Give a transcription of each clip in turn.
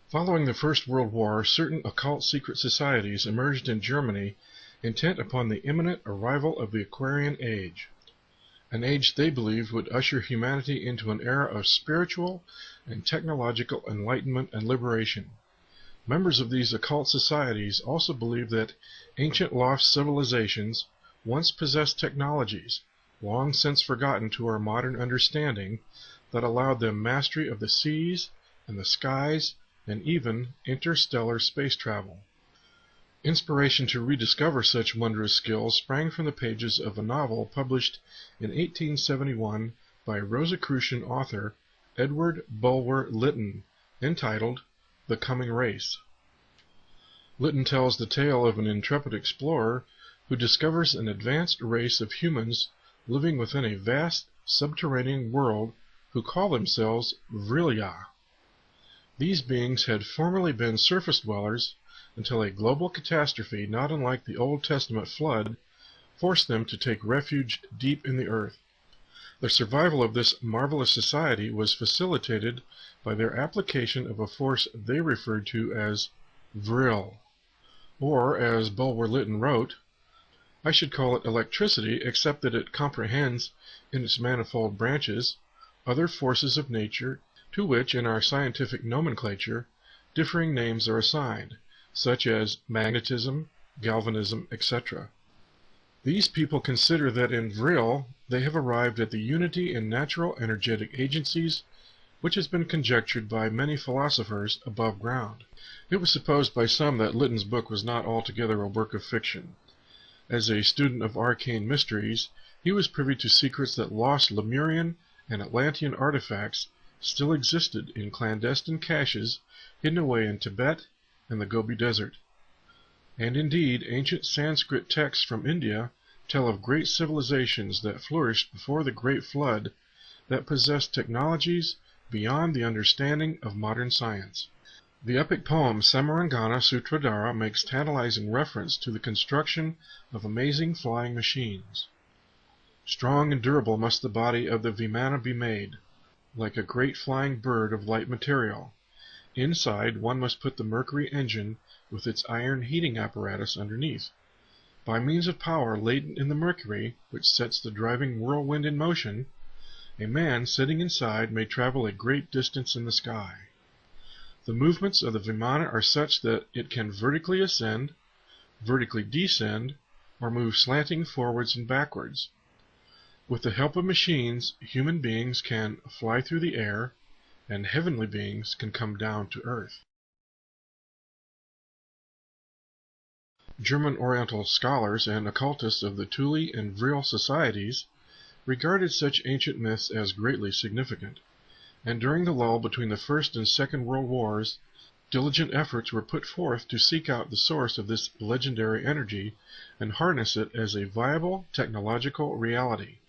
Following the First World War, certain occult secret societies emerged in Germany intent upon the imminent arrival of the Aquarian Age, an age they believed would usher humanity into an era of spiritual and technological enlightenment and liberation. Members of these occult societies also believed that ancient lost civilizations once possessed technologies, long since forgotten to our modern understanding, that allowed them mastery of the seas and the skies and even interstellar space travel. Inspiration to rediscover such wondrous skills sprang from the pages of a novel published in 1871 by Rosicrucian author Edward Bulwer Lytton, entitled The Coming Race. Lytton tells the tale of an intrepid explorer who discovers an advanced race of humans living within a vast subterranean world who call themselves VRIL. These beings had formerly been surface dwellers until a global catastrophe not unlike the Old Testament flood forced them to take refuge deep in the earth. The survival of this marvelous society was facilitated by their application of a force they referred to as VRIL, or, as Bulwer Lytton wrote, I should call it electricity, except that it comprehends in its manifold branches other forces of nature to which, in our scientific nomenclature, differing names are assigned, such as magnetism, galvanism, etc. These people consider that in VRIL they have arrived at the unity in natural energetic agencies which has been conjectured by many philosophers above ground. It was supposed by some that Lytton's book was not altogether a work of fiction. As a student of arcane mysteries, he was privy to secrets that lost Lemurian and Atlantean artifacts still existed in clandestine caches hidden away in Tibet and the Gobi Desert. And indeed, ancient Sanskrit texts from India tell of great civilizations that flourished before the Great Flood that possessed technologies beyond the understanding of modern science. The epic poem Samarangana Sutradhara makes tantalizing reference to the construction of amazing flying machines. Strong and durable must the body of the Vimana be made, like a great flying bird of light material. Inside, one must put the mercury engine with its iron heating apparatus underneath. By means of power latent in the mercury, which sets the driving whirlwind in motion, a man sitting inside may travel a great distance in the sky. The movements of the Vimana are such that it can vertically ascend, vertically descend, or move slanting forwards and backwards. With the help of machines, human beings can fly through the air, and heavenly beings can come down to earth. German Oriental scholars and occultists of the Thule and VRIL societies regarded such ancient myths as greatly significant, and during the lull between the First and Second World Wars, diligent efforts were put forth to seek out the source of this legendary energy and harness it as a viable technological reality.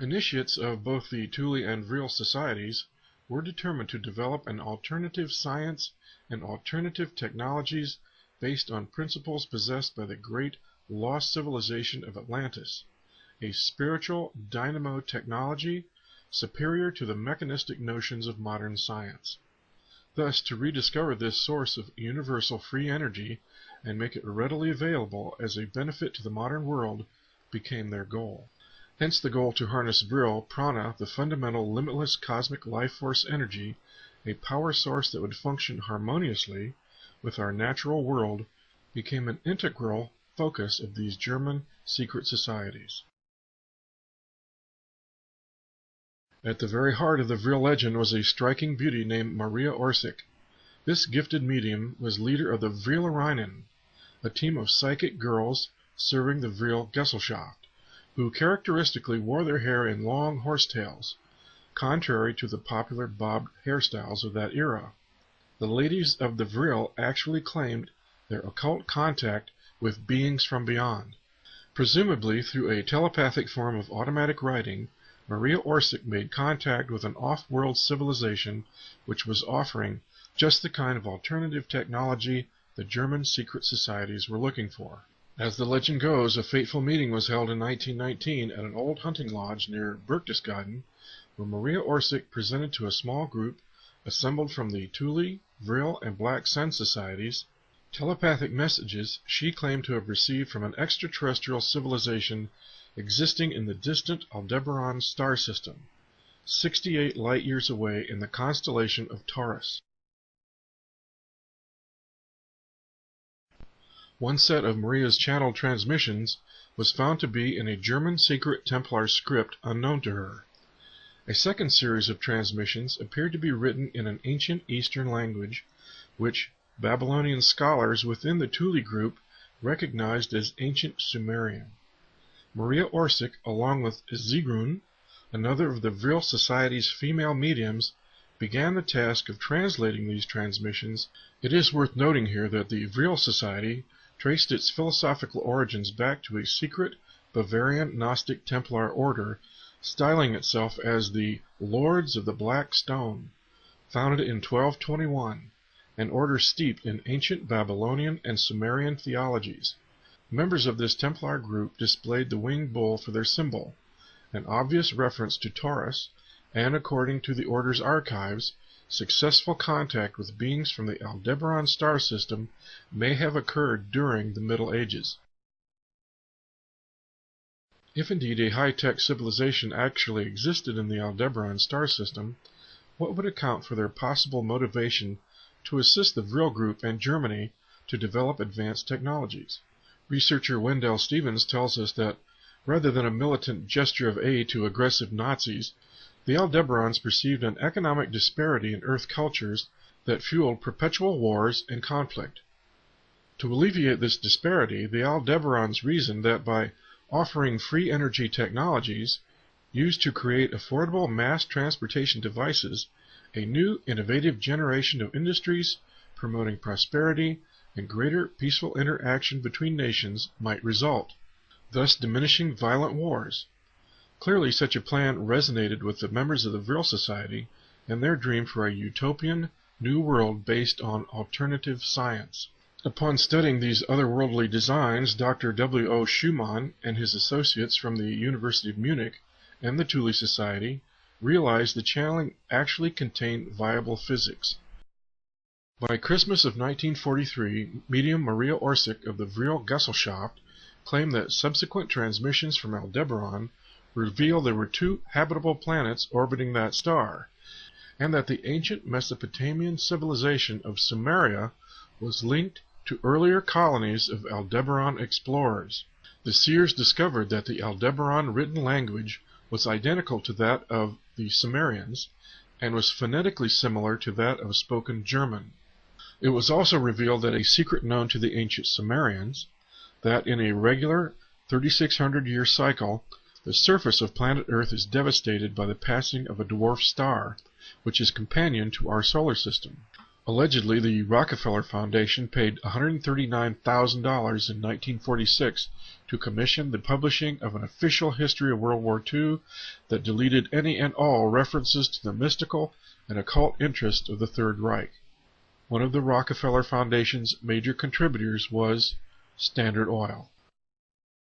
Initiates of both the Thule and VRIL societies were determined to develop an alternative science and alternative technologies based on principles possessed by the great lost civilization of Atlantis, a spiritual dynamo technology superior to the mechanistic notions of modern science. Thus, to rediscover this source of universal free energy and make it readily available as a benefit to the modern world became their goal. Hence the goal to harness VRIL, prana, the fundamental limitless cosmic life force energy, a power source that would function harmoniously with our natural world, became an integral focus of these German secret societies. At the very heart of the VRIL legend was a striking beauty named Maria Orsic. This gifted medium was leader of the VRILerinnen, a team of psychic girls serving the VRIL Gesellschaft, who characteristically wore their hair in long horsetails, contrary to the popular bobbed hairstyles of that era. The ladies of the VRIL actually claimed their occult contact with beings from beyond, Presumably through a telepathic form of automatic writing, Maria Orsic made contact with an off-world civilization which was offering just the kind of alternative technology the German secret societies were looking for. As the legend goes, a fateful meeting was held in 1919 at an old hunting lodge near Berchtesgaden, where Maria Orsic presented to a small group assembled from the Thule, VRIL, and Black Sun societies telepathic messages she claimed to have received from an extraterrestrial civilization existing in the distant Aldebaran star system, 68 light-years away in the constellation of Taurus. One set of Maria's channeled transmissions was found to be in a German secret Templar script unknown to her. A second series of transmissions appeared to be written in an ancient Eastern language, which Babylonian scholars within the Thule group recognized as ancient Sumerian. Maria Orsic, along with Sigrun, another of the VRIL Society's female mediums, began the task of translating these transmissions. It is worth noting here that the VRIL Society traced its philosophical origins back to a secret Bavarian Gnostic Templar order, styling itself as the Lords of the Black Stone, founded in 1221, an order steeped in ancient Babylonian and Sumerian theologies. Members of this Templar group displayed the winged bull for their symbol, an obvious reference to Taurus, and according to the order's archives, successful contact with beings from the Aldebaran star system may have occurred during the Middle Ages. If indeed a high-tech civilization actually existed in the Aldebaran star system, what would account for their possible motivation to assist the VRIL group and Germany to develop advanced technologies? Researcher Wendell Stevens tells us that, rather than a militant gesture of aid to aggressive Nazis, the Aldebarans perceived an economic disparity in Earth cultures that fueled perpetual wars and conflict. To alleviate this disparity, the Aldebarans reasoned that by offering free energy technologies used to create affordable mass transportation devices, a new innovative generation of industries promoting prosperity and greater peaceful interaction between nations might result, thus diminishing violent wars. Clearly, such a plan resonated with the members of the VRIL Society and their dream for a utopian new world based on alternative science. Upon studying these otherworldly designs, Dr. W. O. Schumann and his associates from the University of Munich and the Thule Society realized the channeling actually contained viable physics. By Christmas of 1943, medium Maria Orsic of the VRIL Gesellschaft claimed that subsequent transmissions from Aldebaran revealed there were 2 habitable planets orbiting that star, and that the ancient Mesopotamian civilization of Sumeria was linked to earlier colonies of Aldebaran explorers. The seers discovered that the Aldebaran written language was identical to that of the Sumerians, and was phonetically similar to that of spoken German. It was also revealed that a secret known to the ancient Sumerians, that in a regular 3,600-year cycle, the surface of planet Earth is devastated by the passing of a dwarf star, which is companion to our solar system. Allegedly, the Rockefeller Foundation paid $139,000 in 1946 to commission the publishing of an official history of World War II that deleted any and all references to the mystical and occult interests of the Third Reich. One of the Rockefeller Foundation's major contributors was Standard Oil.